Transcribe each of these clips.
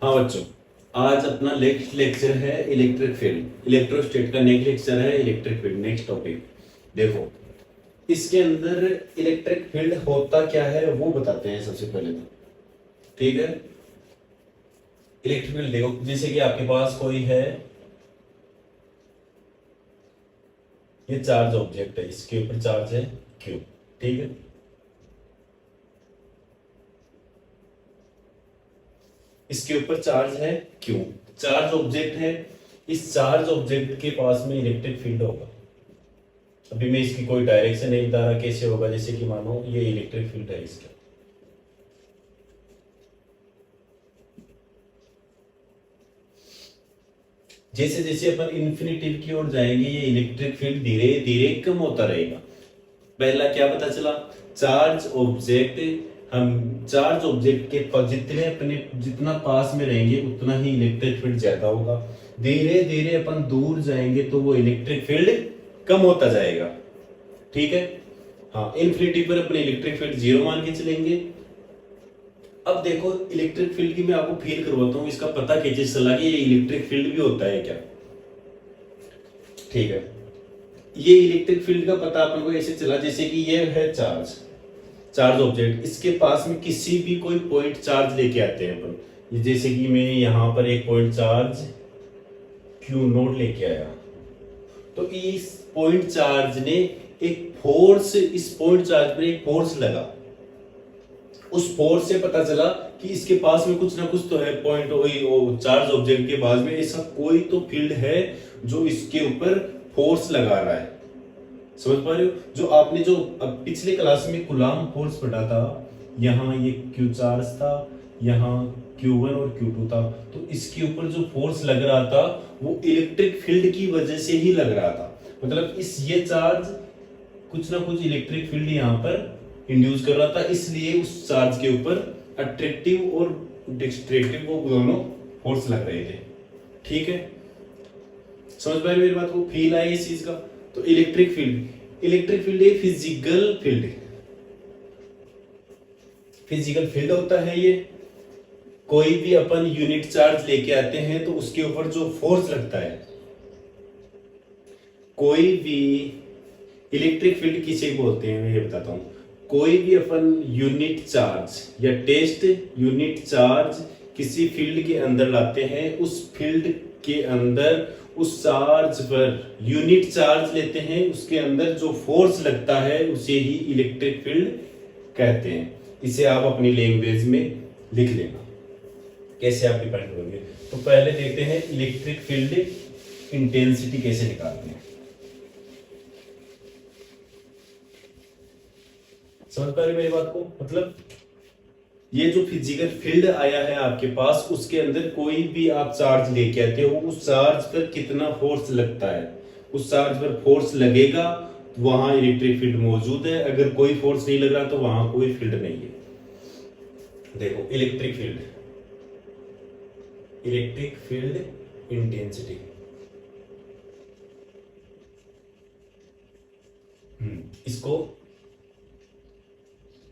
हाँ बच्चों, आज अपना नेक्स्ट लेक्चर है इलेक्ट्रिक फील्ड। इलेक्ट्रोस्टेट का नेक्स्ट लेक्चर है इलेक्ट्रिक फील्ड। नेक्स्ट टॉपिक देखो, इसके अंदर इलेक्ट्रिक फील्ड होता क्या है वो बताते हैं सबसे पहले तो। ठीक है, इलेक्ट्रिक फील्ड देखो, जैसे कि आपके पास कोई है, ये चार्ज ऑब्जेक्ट है, इसके ऊपर चार्ज है क्यू। ठीक है, इसके ऊपर चार्ज है क्यू, चार्ज ऑब्जेक्ट है। इस चार्ज ऑब्जेक्ट के पास में इलेक्ट्रिक फील्ड होगा। अभी मैं इसकी कोई डायरेक्शन नहीं बता रहा कैसे होगा, जैसे कि मानो ये इलेक्ट्रिक फील्ड है इसका, जैसे जैसे अपन इन्फिनिटी की ओर जाएंगे ये इलेक्ट्रिक फील्ड धीरे धीरे कम होता रहेगा। पहला क्या पता चला, चार्ज ऑब्जेक्ट, हम चार्ज ऑब्जेक्ट के जितने अपने जितना पास में रहेंगे उतना ही इलेक्ट्रिक फील्ड ज्यादा होगा। धीरे धीरे अपन दूर जाएंगे तो वो इलेक्ट्रिक फील्ड कम होता जाएगा। ठीक है, हाँ, इन्फिनिटी पर अपने इलेक्ट्रिक फील्ड जीरो मान के चलेंगे। अब देखो, इलेक्ट्रिक फील्ड की मैं आपको फील करवाता हूँ, इसका पता कैसे चला कि ये इलेक्ट्रिक फील्ड भी होता है क्या। ठीक है, ये इलेक्ट्रिक फील्ड का पता अपन को ऐसे चला, जैसे कि ये है चार्ज, चार्ज ऑब्जेक्ट, इसके पास में किसी भी कोई पॉइंट चार्ज लेके आते हैं अपन। जैसे कि मैं यहाँ पर एक पॉइंट चार्ज क्यू नोट लेके आया, तो इस पॉइंट चार्ज ने एक फोर्स, इस पॉइंट चार्ज पर एक फोर्स लगा। उस फोर्स से पता चला कि इसके पास में कुछ ना कुछ तो है, पॉइंट वही चार्ज ऑब्जेक्ट के पास में ऐसा कोई तो फील्ड है जो इसके ऊपर फोर्स लगा रहा है। समझ पा रहे हो, जो आपने जो अब पिछले क्लास में कूलाम फोर्स पढ़ा था, यहाँ ये क्यू चार्ज था, यहाँ Q1 और Q2 था, तो इसके ऊपर जो फोर्स लग रहा था वो इलेक्ट्रिक फील्ड की वजह से ही लग रहा था। मतलब इस ये चार्ज कुछ ना कुछ इलेक्ट्रिक फील्ड यहाँ पर इंड्यूस कर रहा था, इसलिए उस चार्ज के ऊपर अट्रैक्टिव और डिस्ट्रक्टिव वो दोनों फोर्स लग रहे थे। ठीक है, समझ पाए मेरी बात को, फील आया इस चीज का। तो इलेक्ट्रिक फील्ड, इलेक्ट्रिक फील्ड एक फिजिकल फील्ड, फिजिकल फील्ड होता है ये। कोई भी अपन यूनिट चार्ज लेके आते हैं तो उसके ऊपर जो फोर्स लगता है, कोई भी इलेक्ट्रिक फील्ड किसे बोलते हैं मैं ये बताता हूं। कोई भी अपन यूनिट चार्ज या टेस्ट यूनिट चार्ज किसी फील्ड के अंदर लाते हैं, उस फील्ड के अंदर उस चार्ज पर यूनिट चार्ज लेते हैं, उसके अंदर जो फोर्स लगता है उसे ही इलेक्ट्रिक फील्ड कहते हैं। इसे आप अपनी लैंग्वेज में लिख लेना, कैसे आप डिपेंड करोगे। तो पहले देखते हैं इलेक्ट्रिक फील्ड इंटेंसिटी कैसे निकालते हैं। समझ पा रहे मेरी बात को, मतलब ये जो फिजिकल फील्ड आया है आपके पास, उसके अंदर कोई भी आप चार्ज लेके आते हो, उस चार्ज पर कितना फोर्स लगता है, उस चार्ज पर फोर्स लगेगा तो वहां इलेक्ट्रिक फील्ड मौजूद है। अगर कोई फोर्स नहीं लग रहा तो वहां कोई फील्ड नहीं है। देखो, electric field, electric field intensity, इसको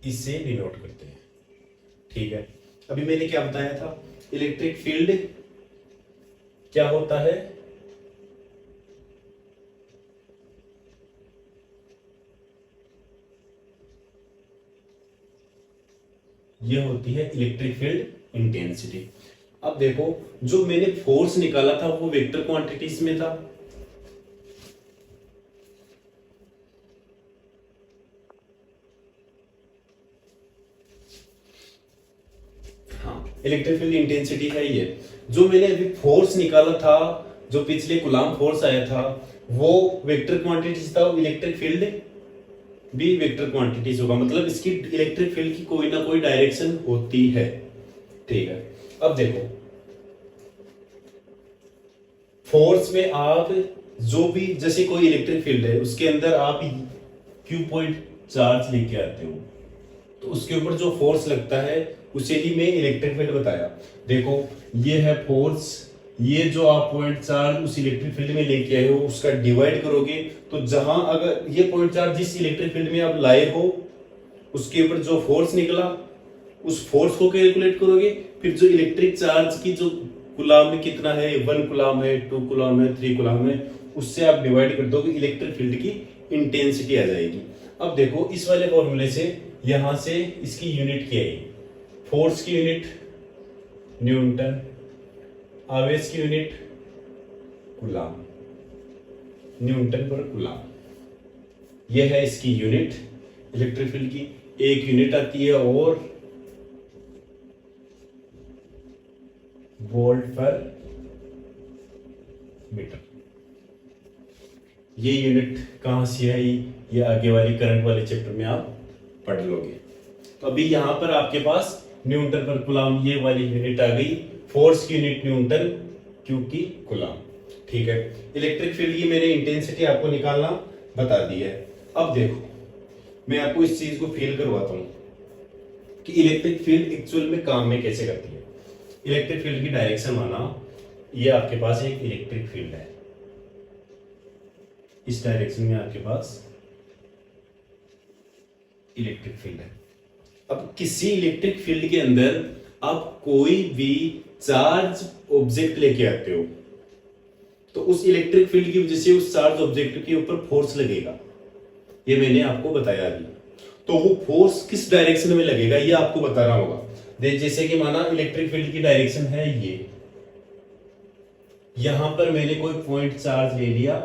इससे डिनोट करते हैं। ठीक है, अभी मैंने क्या बताया था, इलेक्ट्रिक फील्ड क्या होता है, ये होती है इलेक्ट्रिक फील्ड इंटेंसिटी। अब देखो, जो मैंने फोर्स निकाला था वो वेक्टर क्वांटिटीज में था। इलेक्ट्रिक फील्ड इंटेंसिटी है ये। जो मैंने अभी फोर्स निकाला था, जो पिछले कूलाम फोर्स आया था, वो वेक्टर क्वांटिटीज था। इलेक्ट्रिक फील्ड भी वेक्टर क्वांटिटीज होगा, मतलब इसकी इलेक्ट्रिक फील्ड की कोई ना कोई डायरेक्शन होती है। ठीक है, अब देखो, फोर्स में आप जो भी, जैसे कोई इलेक्ट्रिक फील्ड है उसके अंदर आप क्यू पॉइंट चार्ज लेके आते हो, तो उसके ऊपर जो फोर्स लगता है उसे ही मैं इलेक्ट्रिक फील्ड बताया। देखो, ये है फोर्स, ये जो आप पॉइंट चार्ज उस इलेक्ट्रिक फील्ड में लेके आए हो उसका डिवाइड करोगे, तो जहां अगर ये पॉइंट चार्ज जिस इलेक्ट्रिक फील्ड में आप लाए हो उसके ऊपर जो फोर्स निकला, उस फोर्स को कैलकुलेट करोगे, फिर जो इलेक्ट्रिक चार्ज की जो कूलाम में कितना है, 1 कूलाम है, 2 कूलाम है, 3 कूलाम है, उससे आप डिवाइड कर दोगे, इलेक्ट्रिक फील्ड की इंटेंसिटी आ जाएगी। अब देखो इस वाले फॉर्मूले से यहां से इसकी यूनिट क्या है, फोर्स की यूनिट न्यूटन, आवेश की यूनिट कूलाम, न्यूटन पर कूलाम, यह है इसकी यूनिट इलेक्ट्रिक फील्ड की। एक यूनिट आती है और वोल्ट पर मीटर। ये यूनिट कहां से आई, ये आगे वाली करंट वाले चैप्टर में आप पढ़ लोगे। तो अभी यहां पर आपके पास न्यूटन पर कूलाम ये वाली यूनिट आ गई, फोर्स की यूनिट न्यूटन, क्यू की कूलाम। ठीक है, इलेक्ट्रिक फील्ड की मैंने इंटेंसिटी आपको निकालना बता दी है। अब देखो मैं आपको इस चीज को फील करवाता हूं कि इलेक्ट्रिक फील्ड एक्चुअल में काम में कैसे करती है। इलेक्ट्रिक फील्ड की डायरेक्शन माना, ये आपके पास एक इलेक्ट्रिक फील्ड है, इस डायरेक्शन में आपके पास इलेक्ट्रिक फील्ड है। अब किसी इलेक्ट्रिक फील्ड के अंदर आप कोई भी चार्ज ऑब्जेक्ट लेके आते हो तो उस इलेक्ट्रिक फील्ड की वजह से उस चार्ज ऑब्जेक्ट के ऊपर फोर्स लगेगा, ये मैंने आपको बताया अभी। तो वो फोर्स किस डायरेक्शन में लगेगा ये आपको बताना होगा। जैसे कि माना इलेक्ट्रिक फील्ड की डायरेक्शन है ये, यहां पर मैंने कोई पॉइंट चार्ज ले लिया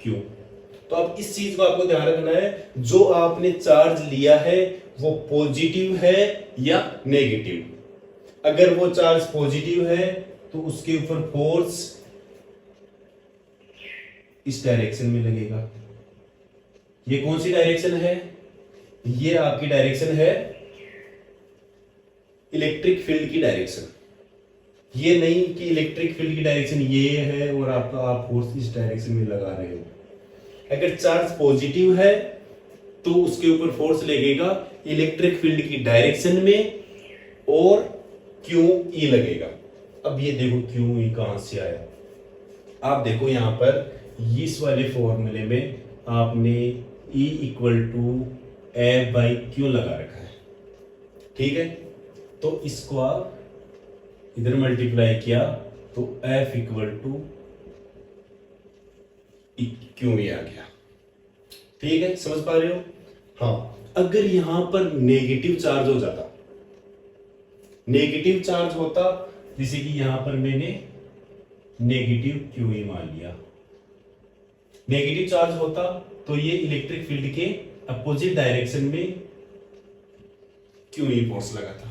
क्यू, तो अब इस चीज को आपको ध्यान रखना है, जो आपने चार्ज लिया है वो पॉजिटिव है या नेगेटिव। अगर वो चार्ज पॉजिटिव है तो उसके ऊपर फोर्स इस डायरेक्शन में लगेगा। ये कौन सी डायरेक्शन है, ये आपकी डायरेक्शन है इलेक्ट्रिक फील्ड की डायरेक्शन। ये नहीं कि इलेक्ट्रिक फील्ड की डायरेक्शन ये है और आप फोर्स इस डायरेक्शन में लगा रहे हो। अगर चार्ज पॉजिटिव है तो उसके ऊपर फोर्स लगेगा इलेक्ट्रिक फील्ड की डायरेक्शन में और क्यू ई लगेगा। अब ये देखो क्यू ई कहां से आया, आप देखो यहां पर इस वाले फॉर्मूले में आपने E equal to F by Q लगा रखा है। ठीक है, तो इसको आप इधर मल्टीप्लाई किया तो F इक्वल टू क्यू आ गया। ठीक है, समझ पा रहे हो। हाँ, अगर यहां पर नेगेटिव चार्ज हो जाता, नेगेटिव चार्ज होता, जैसे कि यहां पर मैंने नेगेटिव क्यू मान लिया, नेगेटिव चार्ज होता तो ये इलेक्ट्रिक फील्ड के अपोजिट डायरेक्शन में क्यू फोर्स लगा था।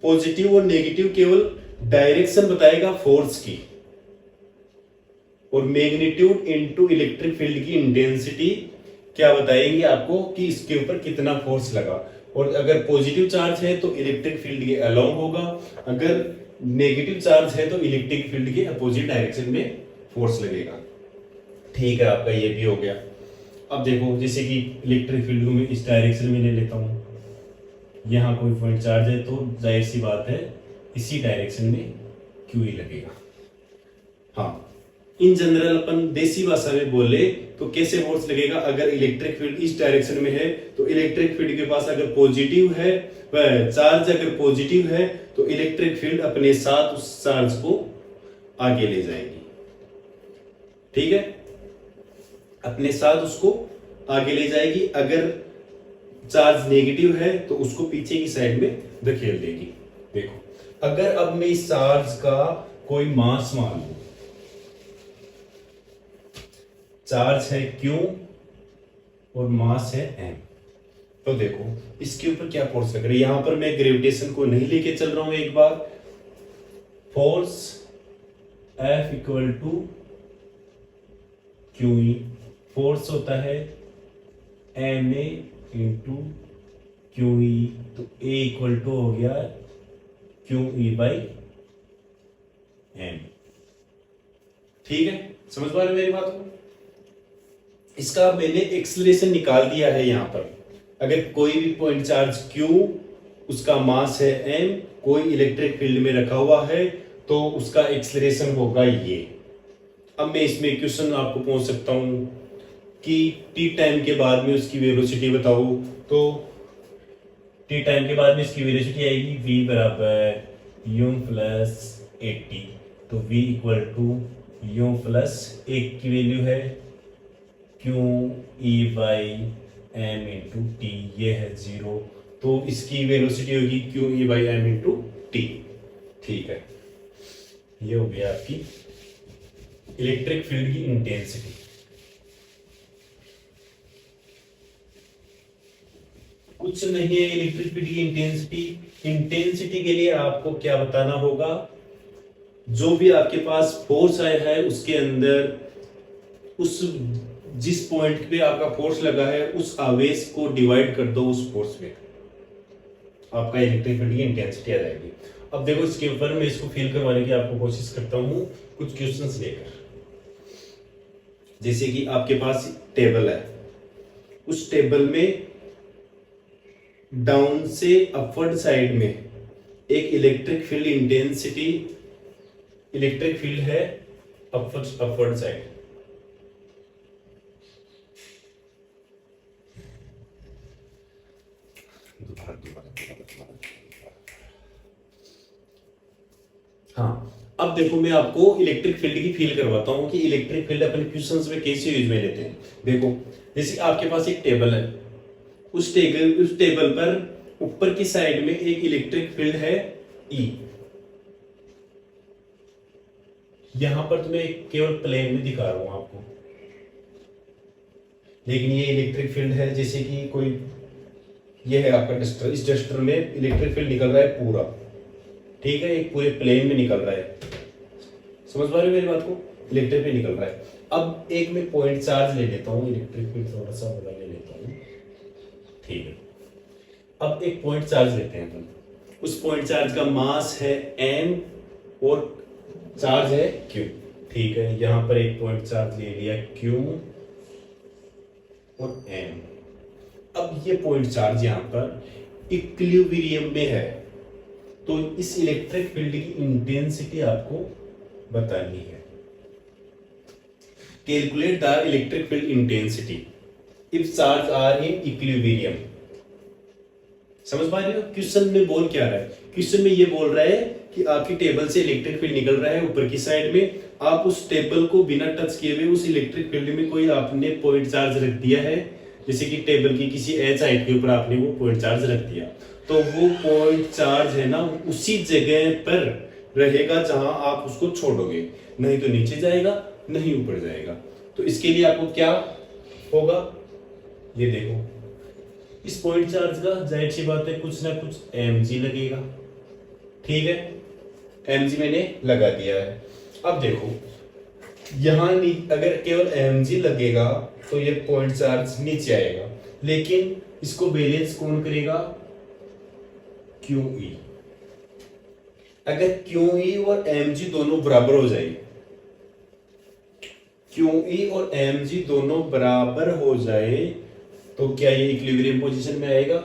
पॉजिटिव और नेगेटिव केवल डायरेक्शन बताएगा फोर्स की, और मैग्नीट्यूड इनटू इलेक्ट्रिक फील्ड की इंटेंसिटी क्या बताएंगे आपको कि इसके ऊपर कितना फोर्स लगा। और अगर पॉजिटिव चार्ज है तो इलेक्ट्रिक फील्ड के अलोंग होगा, अगर नेगेटिव चार्ज है तो इलेक्ट्रिक फील्ड के अपोजिट डायरेक्शन में फोर्स लगेगा। ठीक है, आपका ये भी हो गया। अब देखो जैसे कि इलेक्ट्रिक फील्ड को मैं इस डायरेक्शन में ले लेता हूं, यहां कोई पॉइंट चार्ज है तो जाहिर सी बात है इसी डायरेक्शन में क्यू लगेगा। हाँ, इन जनरल अपन देसी भाषा में बोले तो कैसे फोर्स लगेगा, अगर इलेक्ट्रिक फील्ड इस डायरेक्शन में है तो इलेक्ट्रिक फील्ड के पास अगर पॉजिटिव है, चार्ज अगर पॉजिटिव है तो इलेक्ट्रिक फील्ड अपने साथ उस चार्ज को आगे ले जाएगी। ठीक है, अपने साथ उसको आगे ले जाएगी। अगर चार्ज नेगेटिव है तो उसको पीछे की साइड में धकेल देगी। देखो, अगर अब मैं इस चार्ज का कोई मास मान लूं, चार्ज है Q और मास है M, तो देखो इसके ऊपर क्या फोर्स लग रही है। यहां पर मैं ग्रेविटेशन को नहीं लेके चल रहा हूं, एक बार force F equal to Q E, force होता है M A into Q E, तो ए इक्वल टू हो गया क्यू ई बाई एम। ठीक है, समझ पा रहे हो मेरी बात को। इसका मैंने एक्सेलरेशन निकाल दिया है यहां पर। अगर कोई भी पॉइंट चार्ज Q, उसका मास है m, कोई इलेक्ट्रिक फील्ड में रखा हुआ है तो उसका एक्सेलरेशन होगा ये। अब मैं इसमें क्वेश्चन आपको पूछ सकता हूं कि t टाइम के बाद में उसकी वेलोसिटी बताओ, तो टी टाइम के बाद में इसकी वेलोसिटी आएगी v बराबर u प्लस 80। तो v equal to u plus एक की वैल्यू है q e by m into T, ये है 0। तो इसकी वेलोसिटी होगी q e by m into T. ठीक है, ये हो गया आपकी इलेक्ट्रिक फील्ड की इंटेंसिटी। कुछ नहीं है इलेक्ट्रिक फील्ड की इंटेंसिटी। इंटेंसिटी के लिए आपको क्या बताना होगा, जो भी आपके पास फोर्स आया है उसके अंदर उस जिस पॉइंट पे आपका फोर्स लगा है उस आवेश को डिवाइड कर दो उस फोर्स में, आपका इलेक्ट्रिक फील्ड की इंटेंसिटी आ जाएगी। अब देखो इसके ऊपर मैं इसको फील करवाने की आपको कोशिश करता हूं कुछ क्वेश्चंस लेकर। जैसे कि आपके पास टेबल है, उस टेबल में डाउन से अपवर्ड साइड में एक electric field intensity, electric field है अपवर्ड साइड। हाँ, अब देखो मैं आपको इलेक्ट्रिक फील्ड की फील करवाता हूं कि इलेक्ट्रिक फील्ड अपन क्वेश्चंस में कैसे यूज में लेते हैं। देखो जैसे आपके पास एक टेबल है, उस टेबल पर ऊपर की साइड में एक इलेक्ट्रिक फील्ड है E। यहां पर तो मैं केवल प्लेन में दिखा रहा हूं आपको, लेकिन ये इलेक्ट्रिक फील्ड है। जैसे कि कोई ये है आपका डस्टर, इस डस्टर में इलेक्ट्रिक फील्ड निकल रहा है पूरा, ठीक है, एक पूरे प्लेन में निकल रहा है। समझ पा रहे हो मेरी बात को, इलेक्ट्रिक फील्ड निकल रहा है। अब एक मैं पॉइंट चार्ज ले लेता हूँ, इलेक्ट्रिक फील्ड थोड़ा सा बड़ा ले लेता हूँ, ठीक है। अब एक पॉइंट चार्ज लेते हैं अपन, उस पॉइंट चार्ज का मास है m और चार्ज है q, ठीक है। यहां पर एक पॉइंट चार्ज ले लिया q और m। अब ये पॉइंट चार्ज यहां पर इक्विलिब्रियम में है, तो इस इलेक्ट्रिक फील्ड की इंटेंसिटी आपको बतानी है। Calculate the electric field intensity if charge are in equilibrium. समझ पा रहे हो क्वेश्चन में बोल क्या रहा है? क्वेश्चन में ये बोल रहा है कि आपकी टेबल से इलेक्ट्रिक फील्ड निकल रहा है ऊपर की साइड में, आप उस टेबल को बिना टच किए हुए उस इलेक्ट्रिक फील्ड में कोई आपने पॉइंट चार्ज रख दिया है, जैसे कि टेबल की किसी एच हाइट के ऊपर आपने वो पॉइंट चार्ज रख दिया, तो वो पॉइंट चार्ज है ना उसी जगह पर रहेगा जहां आप उसको छोड़ोगे, नहीं तो नीचे जाएगा नहीं ऊपर जाएगा। तो इसके लिए आपको क्या होगा, ये देखो इस पॉइंट चार्ज का जाहिर सी बात है कुछ ना कुछ mg लगेगा, ठीक है, mg मैंने लगा दिया है। अब देखो यहां अगर केवल mg लगेगा तो ये पॉइंट चार्ज नीचे आएगा, लेकिन इसको बैलेंस कौन करेगा, QE। अगर QE और mg दोनों बराबर हो जाए, QE और mg दोनों बराबर हो जाए तो क्या ये इक्विलिब्रियम पोजीशन में आएगा,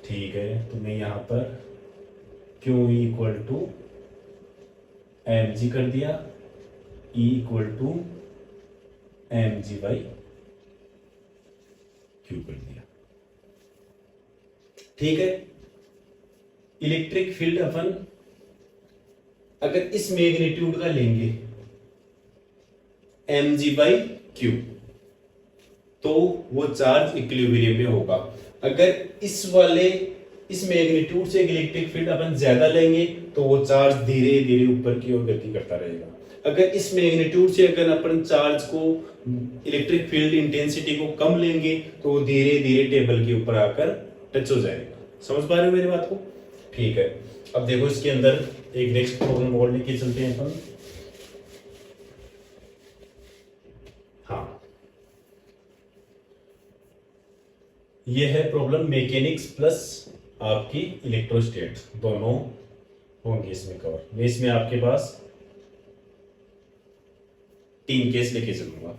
ठीक है। तो मैं यहां पर QE इक्वल टू mg कर दिया, E equal to mg by Q कर दिया, ठीक है। इलेक्ट्रिक फील्ड अपन अगर इस मैग्नीट्यूड का लेंगे mg बाई Q तो वो चार्ज इक्विलिब्रियम में होगा। अगर इस मैग्नीट्यूड से इलेक्ट्रिक फील्ड अपन ज्यादा लेंगे तो वो चार्ज धीरे धीरे ऊपर की ओर गति करता रहेगा। अगर इस मैग्नीट्यूड से अगर अपन चार्ज को इलेक्ट्रिक फील्ड इंटेंसिटी को कम लेंगे तो वो धीरे धीरे टेबल के ऊपर आकर टच हो जाएगा। समझ पा रहे हो मेरी बात को, ठीक है। अब देखो इसके अंदर एक नेक्स्ट प्रॉब्लम और लेके चलते हैं अपन। हाँ, ये है प्रॉब्लम मैकेनिक्स प्लस आपकी इलेक्ट्रोस्टेट, दोनों होंगे इसमें कवर। मैं इसमें आपके पास 3 केस लेके चलूंगा।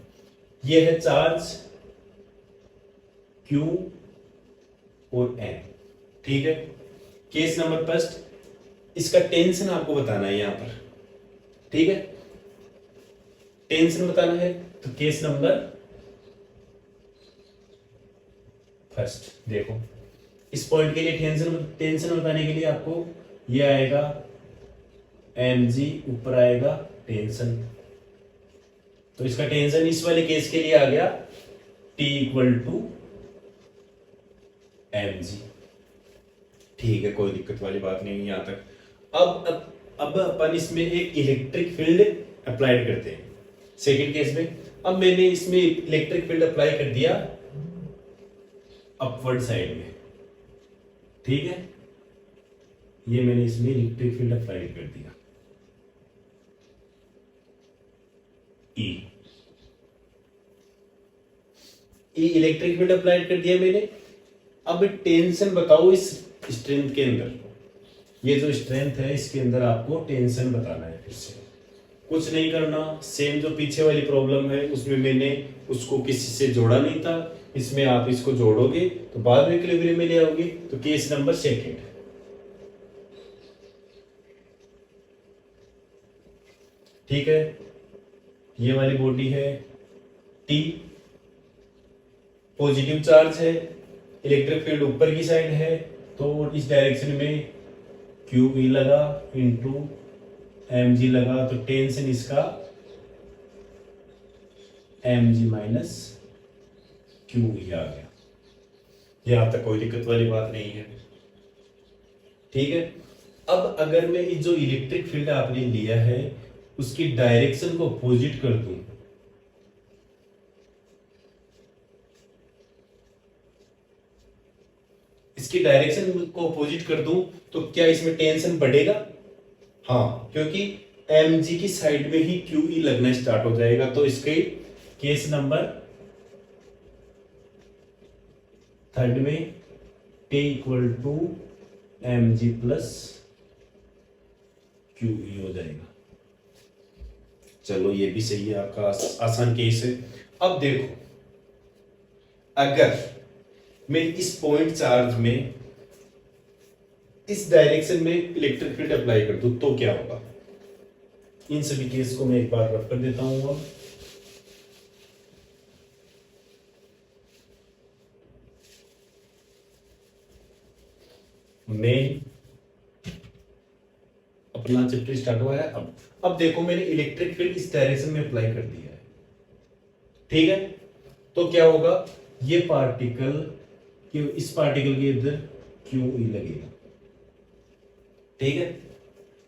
ये है चार्ज Q और N, ठीक है। केस नंबर फर्स्ट, इसका टेंशन आपको बताना है यहां पर, ठीक है, टेंशन बताना है। तो केस नंबर फर्स्ट देखो, इस पॉइंट के लिए टेंशन टेंशन बताने के लिए आपको ये आएगा mg, ऊपर आएगा टेंशन। तो इसका टेंशन इस वाले केस के लिए आ गया T इक्वल टू mg। ठीक है, कोई दिक्कत वाली बात नहीं है यहां तक। अब अपन इसमें एक इलेक्ट्रिक फील्ड अप्लाई करते हैं सेकंड केस में। अब मैंने इसमें इलेक्ट्रिक फील्ड अप्लाई कर दिया अपवर्ड साइड में, ठीक है। ये मैंने इसमें इलेक्ट्रिक फील्ड अप्लाई कर दिया ई इलेक्ट्रिक फील्ड अप्लाई कर दिया मैंने। अब टेंशन बताओ इस स्ट्रेंथ के अंदर, ये जो स्ट्रेंथ है इसके अंदर आपको टेंशन बताना है। फिर से कुछ नहीं करना, सेम जो पीछे वाली प्रॉब्लम है उसमें मैंने उसको किसी से जोड़ा नहीं था, इसमें आप इसको जोड़ोगे तो बाद में इक्विलिब्रियम में ले आओगे। तो केस नंबर सेकंड, ठीक है। ये वाली बॉडी है T, पॉजिटिव चार्ज है, इलेक्ट्रिक फील्ड ऊपर की साइड है, तो इस डायरेक्शन में QE लगा इंटू mg लगा, तो टेंशन इसका mg माइनस QE आ गया। यहां तक कोई दिक्कत वाली बात नहीं है, ठीक है। अब अगर मैं जो इलेक्ट्रिक फील्ड आपने लिया है उसकी डायरेक्शन को अपोजिट कर दूं, इसकी डायरेक्शन को अपोजिट कर दूं, तो क्या इसमें टेंशन बढ़ेगा? हाँ, क्योंकि mg की साइड में ही QE लगना स्टार्ट हो जाएगा। तो इसके केस नंबर थर्ड में T equal to mg plus QE हो जाएगा। चलो ये भी सही है, आपका आसान केस है। अब देखो, अगर मैं इस पॉइंट चार्ज में इस डायरेक्शन में इलेक्ट्रिक फील्ड अप्लाई कर दूं तो क्या होगा? इन सभी केस को मैं एक बार रफ कर देता हूं। अब मैं अपना चैप्टर स्टार्ट हुआ है। अब देखो, मैंने इलेक्ट्रिक फील्ड इस डायरेक्शन में अप्लाई कर दिया है, ठीक है। तो क्या होगा, ये पार्टिकल इस पार्टिकल के इधर QE लगेगा, ठीक है।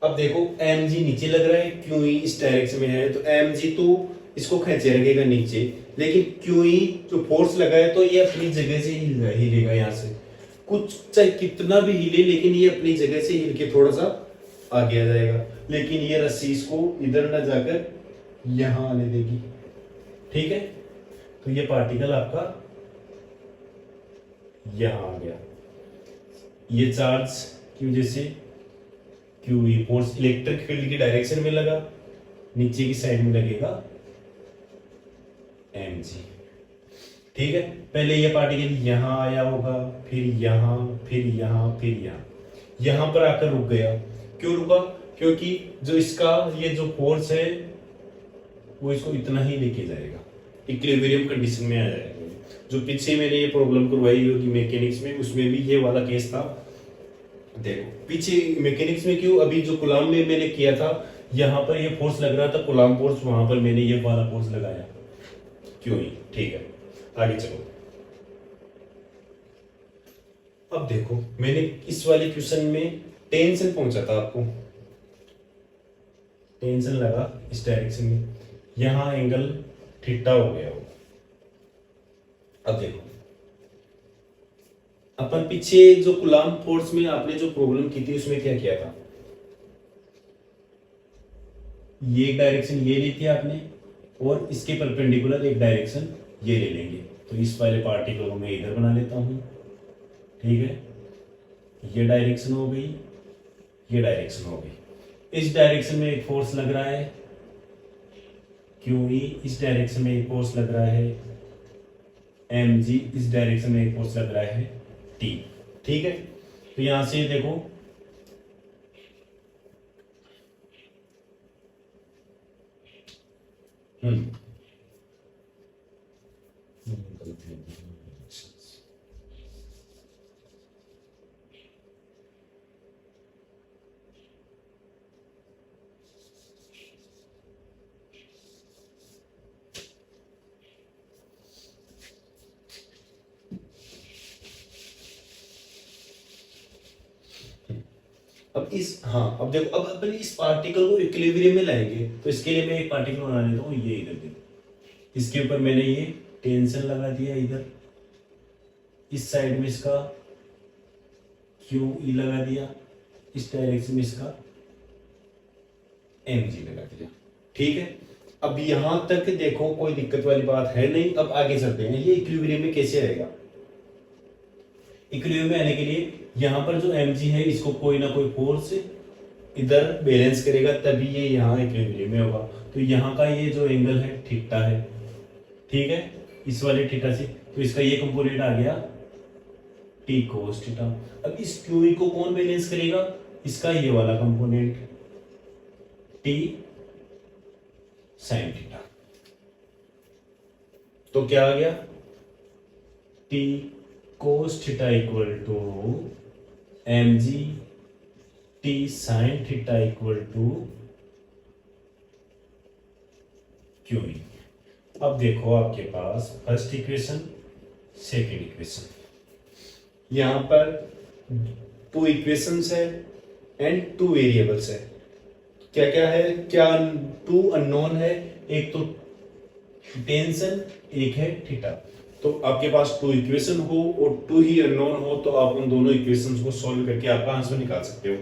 अब देखो mg नीचे लग रहा है, QE इस डायरेक्शन में है, तो mg तो इसको खींचे रखेगा नीचे, लेकिन QE जो फोर्स लगा है तो ये अपनी जगह से हिलेगा यहाँ से। कुछ चाहे कितना भी हिले, लेकिन ये अपनी जगह से हिल के थोड़ा सा आगे आ जाएगा, लेकिन ये रस्सी इसको इधर ना जाकर यहां आने देगी, ठीक है। तो ये पार्टिकल आपका यहां आ गया, ये चार्ज की वजह से QE फोर्स इलेक्ट्रिक फील्ड की डायरेक्शन में लगा, नीचे की साइड में लगेगा mg, ठीक है। पहले ये पार्टिकल यहां आया होगा, फिर यहां, फिर यहां, फिर यहां पर आकर रुक गया। क्यों रुका? क्योंकि जो इसका ये जो फोर्स है वो इसको इतना ही लेके जाएगा, इक्विलिब्रियम कंडीशन में आ जाएगा। जो पीछे मैंने ये प्रॉब्लम करवाई होगी मैकेनिक्स में, उसमें भी ये वाला केस था। देखो पीछे मैकेनिक्स में क्यों, अभी जो कूलम्ब में मैंने किया था, यहाँ पर ये फोर्स लग रहा था कूलम्ब फोर्स, वहां पर मैंने ये वाला फोर्स लगाया, क्यों ही, ठीक है। आगे चलो। अब देखो, मैंने इस वाले क्वेश्चन में टेंशन पहुंचा था आपको, टेंशन लगा इस डायरेक्शन में, यहां एंगल थीटा हो गया हो। अब देखो, अपन पीछे जो कूलम्ब फोर्स में आपने जो प्रॉब्लम की थी उसमें क्या किया था, ये एक डायरेक्शन ये ली थी आपने, और इसके परपेंडिकुलर एक डायरेक्शन ये ले लेंगे। तो इस वाले पार्टिकल को मैं इधर बना लेता हूं, ठीक है। ये डायरेक्शन हो गई, ये डायरेक्शन हो गई। इस डायरेक्शन में एक फोर्स लग रहा है QE, इस डायरेक्शन में एक फोर्स लग रहा है mg, इस डायरेक्शन में एक फोर्स लग रहा है T, ठीक है। तो यहां से देखो, अब देखो, अब अपन इस पार्टिकल को इक्विलिब्रियम में लाएंगे, तो इसके लिए मैं एक पार्टिकल बना लेता हूँ, ये इधर देखो, इसके ऊपर मैंने ये टेंशन लगा दिया, इधर इस साइड में इसका QE लगा दिया, इस डायरेक्शन में इसका mg लगा दिया। ठीक है, अब यहां तक देखो कोई दिक्कत वाली बात है नहीं। अब आगे चलते हैं, ये इक्विलिब्रियम में कैसे आएगा। इक्विलिब्रियम में आने के लिए यहाँ पर जो mg है इसको कोई ना कोई फोर्स इधर बैलेंस करेगा, तभी ये यहाँ इक्विलिब्रियम में होगा। तो यहाँ का ये जो एंगल है थीटा है, ठीक है, इस वाले थीटा से, तो इसका ये कंपोनेंट आ गया t cos थीटा। अब इस QE को कौन बैलेंस करेगा, इसका ये वाला कंपोनेंट t sin थीटा। तो क्या आ गया, t cos theta equal to mg t sin theta equal to QE। अब देखो आपके पास फर्स्ट इक्वेशन, सेकेंड इक्वेशन, यहां पर 2 इक्वेशंस है एंड 2 वेरिएबल्स है। क्या क्या है, क्या 2 अननोन है, एक तो टेंशन, एक है थीटा। तो आपके पास 2 इक्वेशन हो और 2 ही अननोन हो, तो आप उन दोनों इक्वेशंस को सॉल्व करके आपका आंसर निकाल सकते हो।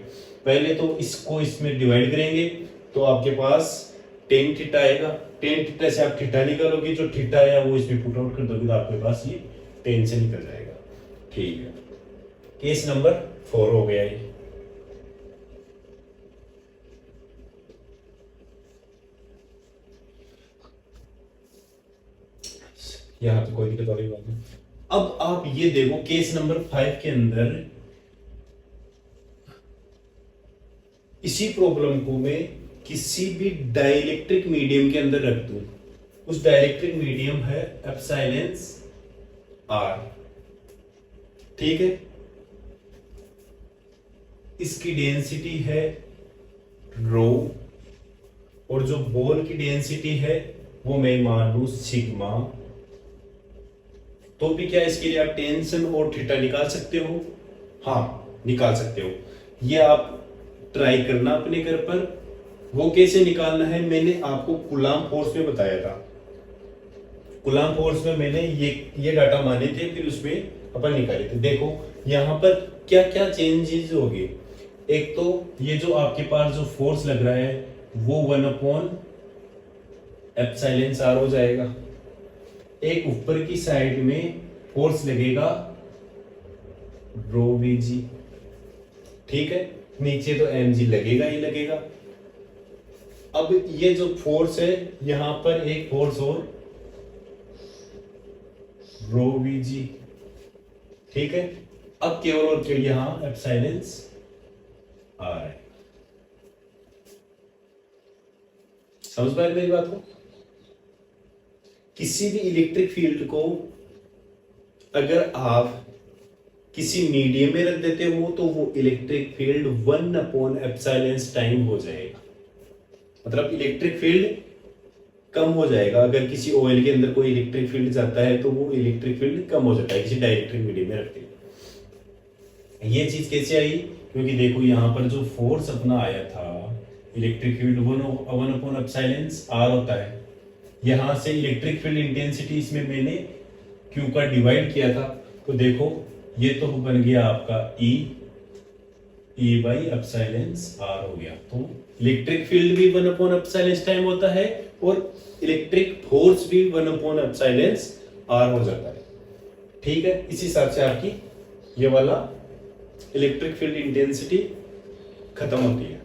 पहले तो इसको इसमें डिवाइड करेंगे, तो आपके पास टेन थीटा आएगा, टेन थीटा से आप थीटा निकालोगे, जो थीटा आया वो इसमें पुट आउट कर दोगे, तो आपके पास ये टेन से निकल जाएगा। ठीक है, केस नंबर 4 हो गया ये। यहां तो कोई दिक्कत वाली बात नहीं। अब आप ये देखो केस नंबर 5 के अंदर इसी प्रॉब्लम को मैं किसी भी डाइलेक्ट्रिक मीडियम के अंदर रख दूं। उस डाइलेक्ट्रिक मीडियम है एप्सिलॉन r, ठीक है, इसकी डेंसिटी है रो, और जो बॉल की डेंसिटी है वो मैं मान लू सिग्मा। तो भी क्या इसके लिए आप टेंशन और थीटा निकाल सकते हो, हाँ निकाल सकते हो। ये आप ट्राई करना अपने घर पर। वो कैसे निकालना है मैंने आपको कूलाम फोर्स में बताया था। कूलाम फोर्स में मैंने ये डाटा माने थे, फिर उसमें अपन निकाले थे। देखो यहाँ पर क्या क्या चेंजेस हो गए। एक तो ये जो आपके पास जो फोर्स लग रहा है वो 1/एप्सिलॉन r हो जाएगा। एक ऊपर की साइड में फोर्स लगेगा रो Vg, ठीक है, नीचे तो mg लगेगा ही लगेगा। अब ये जो फोर्स है यहां पर एक फोर्स और रो Vg, ठीक है। अब केवल और केवल यहां एप्सिलॉन r है। समझ पाए मेरी बात को। किसी भी इलेक्ट्रिक फील्ड को अगर आप किसी मीडियम में रख देते हो तो वो इलेक्ट्रिक फील्ड 1/एप्सिलॉन टाइम हो जाएगा। मतलब इलेक्ट्रिक फील्ड कम हो जाएगा। अगर किसी ऑयल के अंदर कोई इलेक्ट्रिक फील्ड जाता है तो वो इलेक्ट्रिक फील्ड कम हो जाता है किसी डाइलेक्ट्रिक मीडियम में रखते हैं। ये चीज कैसे आई, क्योंकि देखो यहाँ पर जो फोर्स अपना आया था इलेक्ट्रिक फील्ड 1/एप्सिलॉन r होता है। यहां से इलेक्ट्रिक फील्ड इंटेंसिटी इसमें मैंने Q का डिवाइड किया था, तो देखो ये तो बन गया आपका E/एप्सिलॉन r हो गया। तो इलेक्ट्रिक फील्ड भी 1/एप्सिलॉन टाइम होता है और इलेक्ट्रिक फोर्स भी 1/एप्सिलॉन r हो जाता है, ठीक है। इस हिसाब से आपकी ये वाला इलेक्ट्रिक फील्ड इंटेंसिटी खत्म होती है।